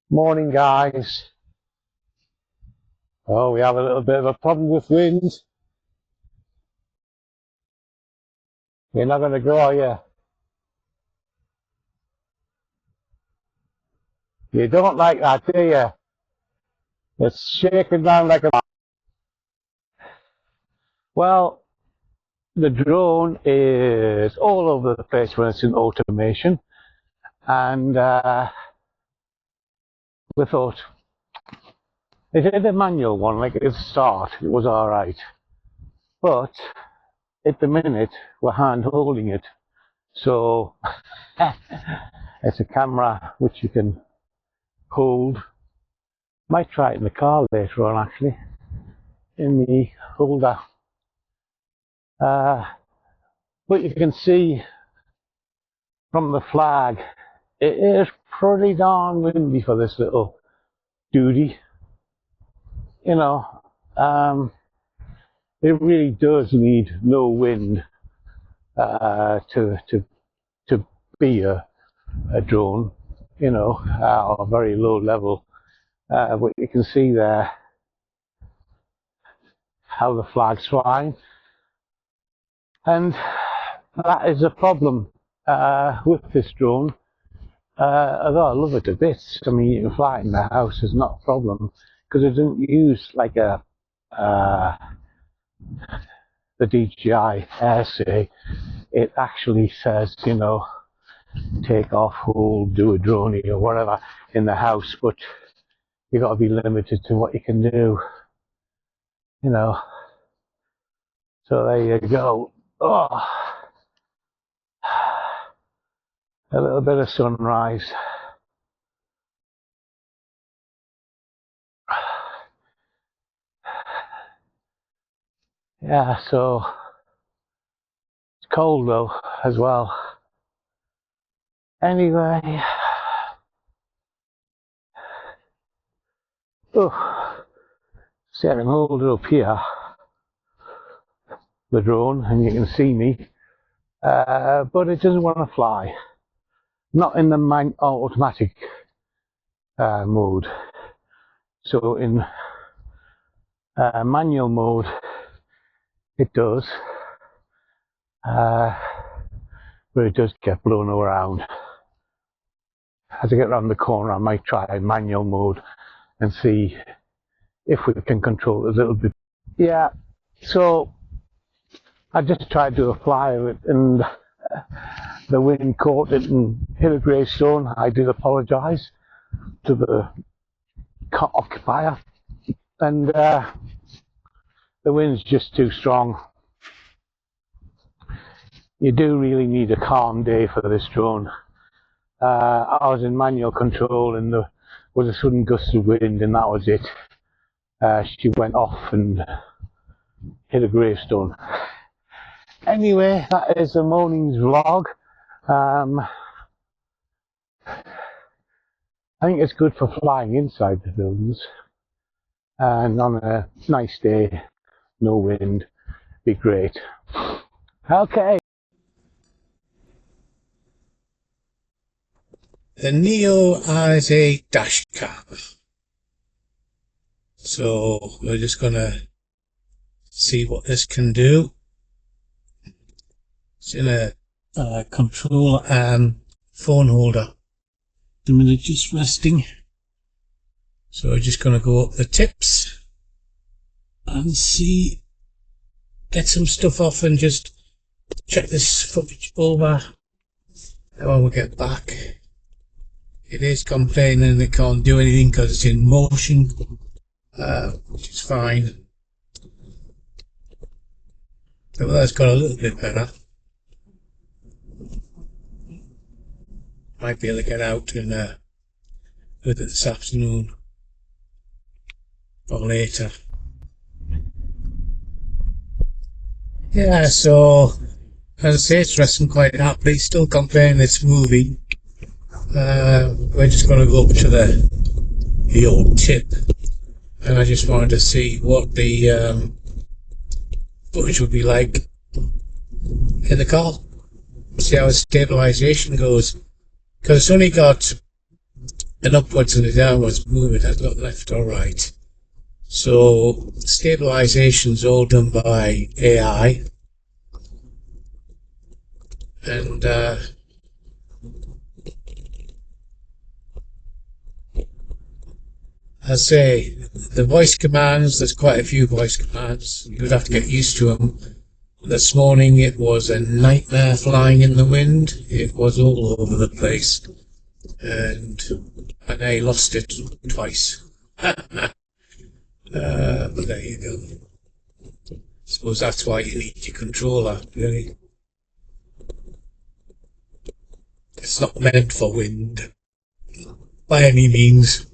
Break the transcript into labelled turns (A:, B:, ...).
A: Morning, guys. Oh, we have a little bit of a problem with wind. You're not going to go, are you? You don't like that, do you? It's shaking down like a... Well, the drone is all over the place when it's in automation. And we thought, if it had a manual one, like at the start, it was all right. But at the minute, we're hand holding it. So it's a camera which you can hold. Might try it in the car later on, actually, in the holder. But you can see from the flag, it is pretty darn windy for this little duty. You know, it really does need no wind to be a drone. You know, at a very low level. But you can see there how the flag's flying, and that is a problem with this drone. Although I love it a bit. I mean, you can fly it in the house, it's not a problem, because it doesn't use like the DJI Air say. It actually says, you know, take off, hold, do a droney or whatever in the house, but you've got to be limited to what you can do, you know. So there you go. Oh, a little bit of sunrise. Yeah, so it's cold though as well. Anyway, oh, see, I can hold it up here, the drone, and you can see me, but it doesn't want to fly. Not in the automatic mode. So in manual mode, it does, but it does get blown around. As I get around the corner, I might try manual mode and see if we can control it a little bit. Yeah, so I just tried to fly it, and the wind caught it and hit a gravestone. I did apologise to the occupier, and the wind's just too strong. You do really need a calm day for this drone. I was in manual control and there was a sudden gust of wind, and that was it. She went off and hit a gravestone. Anyway, that is the morning's vlog. I think it's good for flying inside the buildings, and on a nice day, no wind, be great. Okay.
B: The Neo has a dash cam, so we're just gonna see what this can do. It's in a control phone holder. The minute just resting, so we're just gonna go up the tips and see, get some stuff off and just check this footage over. And when we get back, it is complaining it can't do anything because it's in motion, which is fine. The weather's got a little bit better. Might be able to get out and with it this afternoon or later. Yeah, so as I say, it's resting quite happily. Still complaining it's moving. We're just going to go up to the old tip, and I just wanted to see what the footage would be like in the car. See how its stabilization goes, because it's only got an upwards and a downwards movement, that's not left or right. So stabilization's all done by AI, and I say the voice commands, there's quite a few voice commands. You'd have to get used to them. This morning it was a nightmare flying in the wind. It was all over the place, and I lost it twice. But there you go. Suppose that's why you need your controller, really. It's not meant for wind by any means.